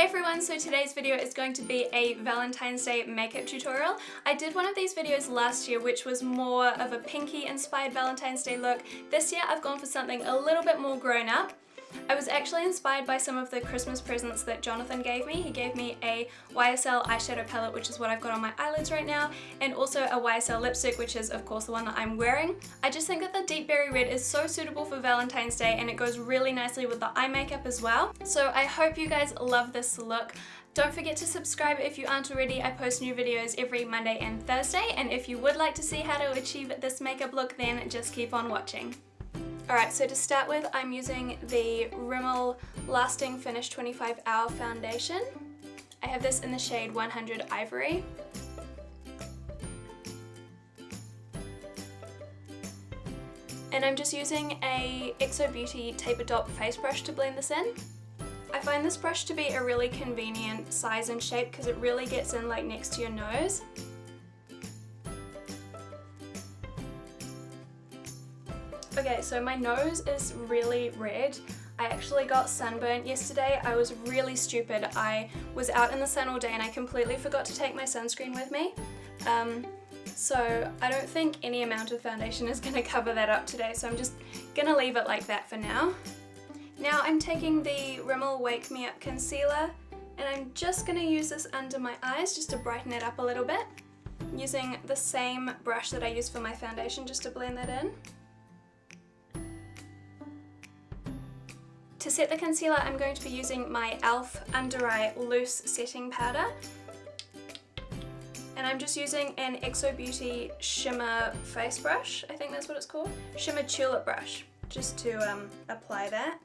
Hey everyone, so today's video is going to be a Valentine's Day makeup tutorial. I did one of these videos last year which was more of a pinky inspired Valentine's Day look. This year I've gone for something a little bit more grown up. I was actually inspired by some of the Christmas presents that Jonathan gave me. He gave me a YSL eyeshadow palette, which is what I've got on my eyelids right now, and also a YSL lipstick, which is of course the one that I'm wearing. I just think that the deep berry red is so suitable for Valentine's Day and it goes really nicely with the eye makeup as well. So I hope you guys love this look. Don't forget to subscribe if you aren't already. I post new videos every Monday and Thursday, and if you would like to see how to achieve this makeup look, then just keep on watching. Alright, so to start with, I'm using the Rimmel Lasting Finish 25 Hour Foundation. I have this in the shade 100 Ivory. And I'm just using a XO Beauty Taper Dot face brush to blend this in. I find this brush to be a really convenient size and shape because it really gets in like next to your nose. Okay, so my nose is really red. I actually got sunburnt yesterday. I was really stupid. I was out in the sun all day and I completely forgot to take my sunscreen with me. So I don't think any amount of foundation is going to cover that up today, so I'm just going to leave it like that for now. Now I'm taking the Rimmel Wake Me Up Concealer and I'm just going to use this under my eyes just to brighten it up a little bit. I'm using the same brush that I used for my foundation just to blend that in. To set the concealer, I'm going to be using my e.l.f. Under Eye Loose Setting Powder. And I'm just using an XO Beauty Shimmer Face Brush, I think that's what it's called. Shimmer Tulip Brush, just to apply that.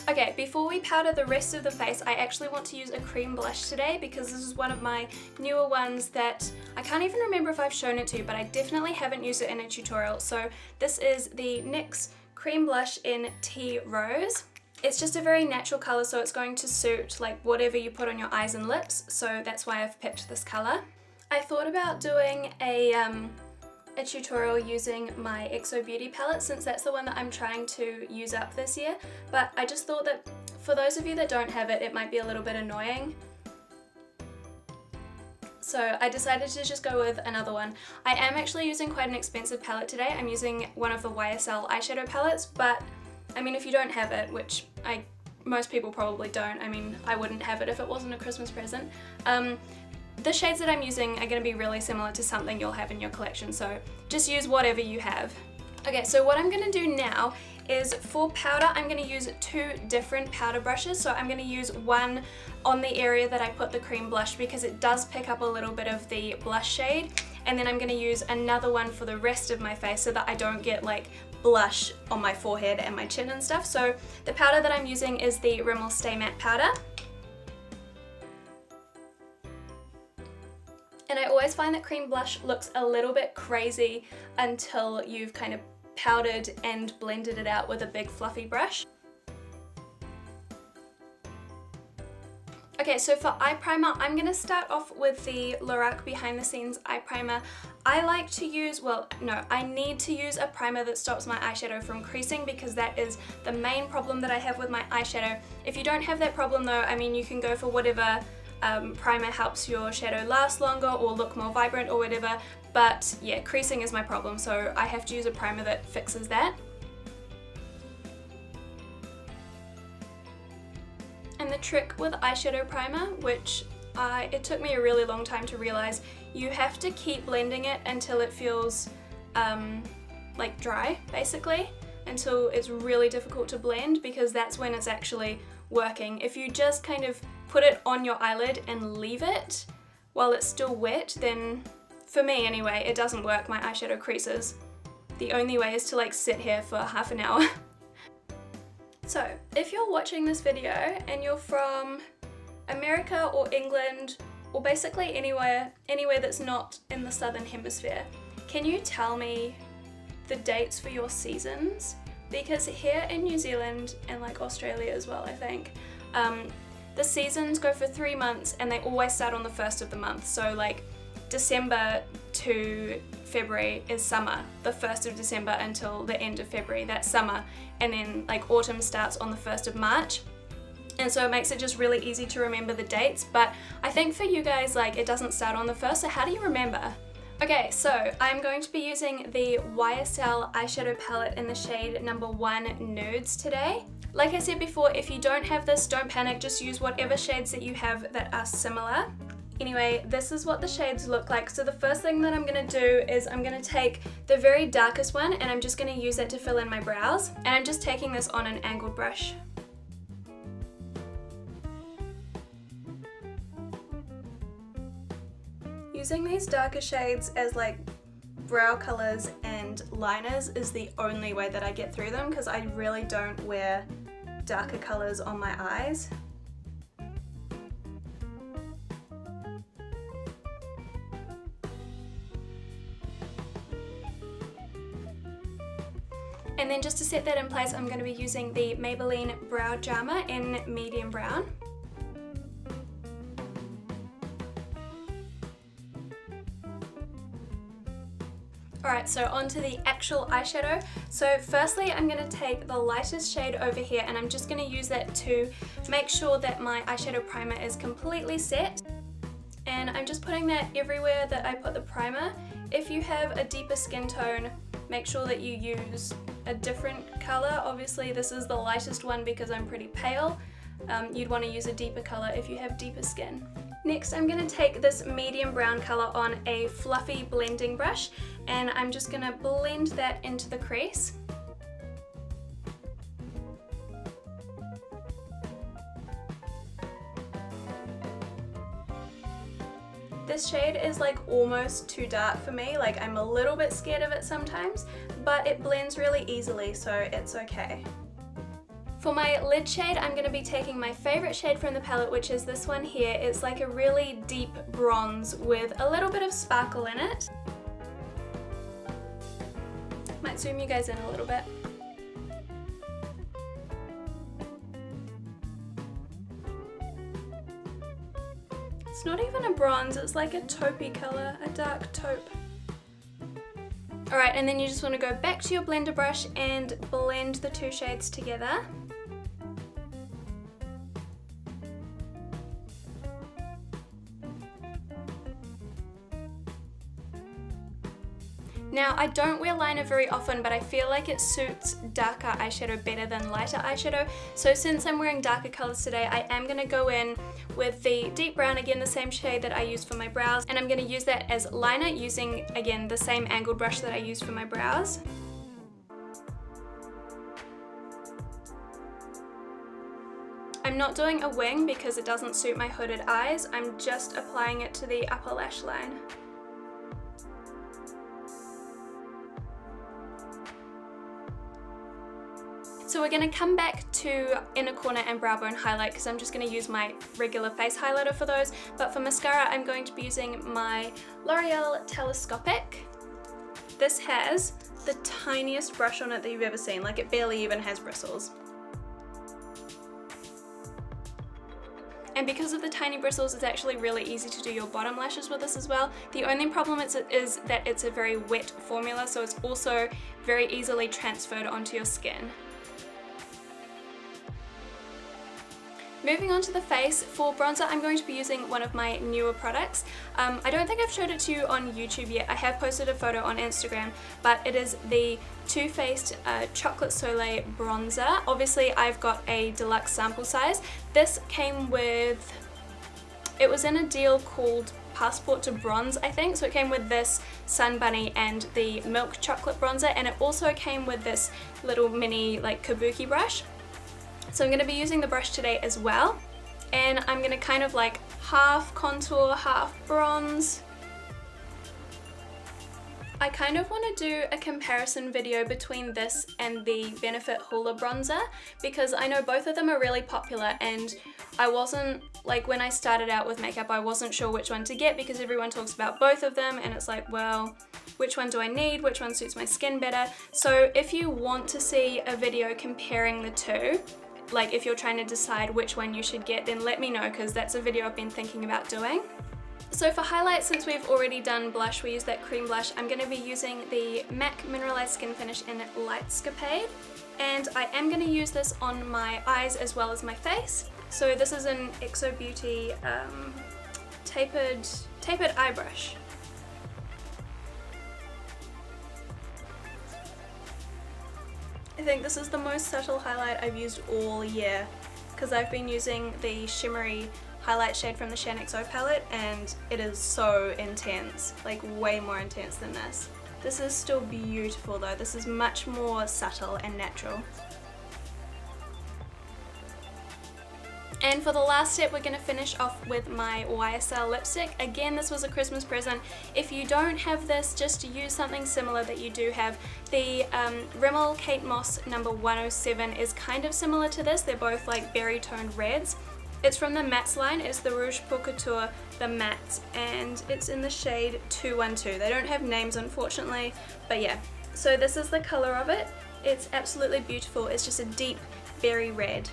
Okay, before we powder the rest of the face, I actually want to use a cream blush today because this is one of my newer ones that I can't even remember if I've shown it to you, but I definitely haven't used it in a tutorial. So this is the NYX cream blush in Tea Rose. It's just a very natural colour, so it's going to suit like whatever you put on your eyes and lips, so that's why I've picked this colour. I thought about doing a tutorial using my XO Beauty palette since that's the one that I'm trying to use up this year, but I just thought that for those of you that don't have it, it might be a little bit annoying. So I decided to just go with another one. I am actually using quite an expensive palette today. I'm using one of the YSL eyeshadow palettes, but I mean if you don't have it, which most people probably don't, I mean I wouldn't have it if it wasn't a Christmas present. The shades that I'm using are going to be really similar to something you'll have in your collection, so just use whatever you have. Okay, so what I'm going to do now is for powder, I'm going to use two different powder brushes. So I'm going to use one on the area that I put the cream blush because it does pick up a little bit of the blush shade, and then I'm going to use another one for the rest of my face so that I don't get like blush on my forehead and my chin and stuff. So the powder that I'm using is the Rimmel Stay Matte powder. And I always find that cream blush looks a little bit crazy until you've kind of powdered and blended it out with a big fluffy brush. Okay, so for eye primer, I'm going to start off with the Lorac Behind the Scenes Eye Primer. I like to use, well, no, I need to use a primer that stops my eyeshadow from creasing because that is the main problem that I have with my eyeshadow. If you don't have that problem though, I mean you can go for whatever primer helps your shadow last longer or look more vibrant or whatever, but yeah, creasing is my problem, so I have to use a primer that fixes that. And the trick with eyeshadow primer, which it took me a really long time to realize, you have to keep blending it until it feels like dry, basically, until it's really difficult to blend, because that's when it's actually working. If you just kind of put it on your eyelid and leave it while it's still wet, then for me anyway, it doesn't work. My eyeshadow creases. The only way is to like sit here for half an hour. So if you're watching this video and you're from America or England or basically anywhere that's not in the southern hemisphere, can you tell me the dates for your seasons? Because here in New Zealand and like Australia as well, I think, the seasons go for 3 months and they always start on the first of the month. So like December to February is summer. The 1st of December until the end of February, that's summer. And then like autumn starts on the 1st of March. And so it makes it just really easy to remember the dates. But I think for you guys, like it doesn't start on the 1st, so how do you remember? Okay, so I'm going to be using the YSL eyeshadow palette in the shade number 1 Nudes today. Like I said before, if you don't have this, don't panic, just use whatever shades that you have that are similar. Anyway, this is what the shades look like. So the first thing that I'm gonna do is I'm gonna take the very darkest one and I'm just gonna use it to fill in my brows. And I'm just taking this on an angled brush. Using these darker shades as like brow colors and liners is the only way that I get through them because I really don't wear darker colors on my eyes. And then just to set that in place, I'm going to be using the Maybelline Brow Charmer in medium brown. Alright, so onto the actual eyeshadow. So firstly, I'm going to take the lightest shade over here and I'm just going to use that to make sure that my eyeshadow primer is completely set. And I'm just putting that everywhere that I put the primer. If you have a deeper skin tone, make sure that you use a different color. Obviously this is the lightest one because I'm pretty pale. You'd want to use a deeper color if you have deeper skin. Next, I'm going to take this medium brown color on a fluffy blending brush and I'm just going to blend that into the crease. This shade is like almost too dark for me, like I'm a little bit scared of it sometimes, but it blends really easily, so it's okay. For my lid shade, I'm going to be taking my favorite shade from the palette, which is this one here. It's like a really deep bronze with a little bit of sparkle in it. Might zoom you guys in a little bit. It's not even a bronze, it's like a taupey color, a dark taupe. Alright, and then you just want to go back to your blender brush and blend the two shades together. Now, I don't wear liner very often, but I feel like it suits darker eyeshadow better than lighter eyeshadow. So since I'm wearing darker colors today, I am going to go in with the deep brown, again the same shade that I used for my brows, and I'm going to use that as liner using, again, the same angled brush that I used for my brows. I'm not doing a wing because it doesn't suit my hooded eyes, I'm just applying it to the upper lash line. So we're going to come back to inner corner and brow bone highlight because I'm just going to use my regular face highlighter for those, but for mascara I'm going to be using my L'Oreal Telescopic. This has the tiniest brush on it that you've ever seen, like it barely even has bristles. And because of the tiny bristles, it's actually really easy to do your bottom lashes with this as well. The only problem is that it's a very wet formula, so it's also very easily transferred onto your skin. Moving on to the face, for bronzer I'm going to be using one of my newer products. I don't think I've showed it to you on YouTube yet. I have posted a photo on Instagram, but it is the Too Faced Chocolate Soleil Bronzer. Obviously I've got a deluxe sample size. This came with, it was in a deal called Passport to Bronze, I think. So it came with this Sun Bunny and the Milk Chocolate Bronzer, and it also came with this little mini like kabuki brush. So I'm going to be using the brush today as well, and I'm going to kind of like half contour, half bronze. I kind of want to do a comparison video between this and the Benefit Hoola bronzer because I know both of them are really popular, and I wasn't, like when I started out with makeup, I wasn't sure which one to get because everyone talks about both of them and it's like, well, which one do I need? Which one suits my skin better? So if you want to see a video comparing the two, like if you're trying to decide which one you should get, then let me know because that's a video I've been thinking about doing. So for highlights, since we've already done blush, we use that cream blush, I'm going to be using the MAC Mineralized Skin Finish in Lightscapade. And I am going to use this on my eyes as well as my face. So this is an Exo Beauty tapered eye brush. I think this is the most subtle highlight I've used all year because I've been using the shimmery highlight shade from the Shane-XO palette and it is so intense, like way more intense than this. This is still beautiful though, this is much more subtle and natural. And for the last step, we're going to finish off with my YSL lipstick. Again, this was a Christmas present. If you don't have this, just use something similar that you do have. The Rimmel Kate Moss number 107 is kind of similar to this. They're both like berry toned reds. It's from the mattes line. It's the Rouge Pour Couture, the matte, and it's in the shade 212. They don't have names, unfortunately, but yeah. So this is the color of it. It's absolutely beautiful. It's just a deep berry red.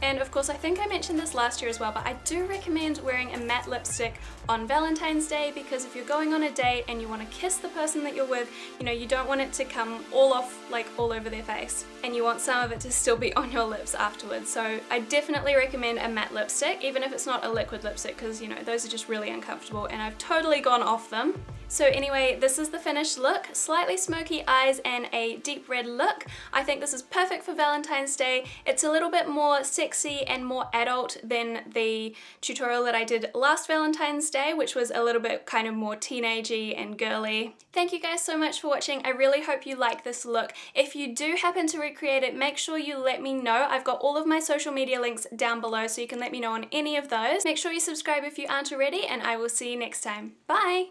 And of course, I think I mentioned this last year as well, but I do recommend wearing a matte lipstick on Valentine's Day because if you're going on a date and you want to kiss the person that you're with, you know, you don't want it to come all off, like all over their face, and you want some of it to still be on your lips afterwards. So I definitely recommend a matte lipstick, even if it's not a liquid lipstick, because you know, those are just really uncomfortable and I've totally gone off them. So anyway, this is the finished look. Slightly smoky eyes and a deep red look. I think this is perfect for Valentine's Day. It's a little bit more sexy and more adult than the tutorial that I did last Valentine's Day, which was a little bit kind of more teenagey and girly. Thank you guys so much for watching. I really hope you like this look. If you do happen to recreate it, make sure you let me know. I've got all of my social media links down below so you can let me know on any of those. Make sure you subscribe if you aren't already, and I will see you next time. Bye!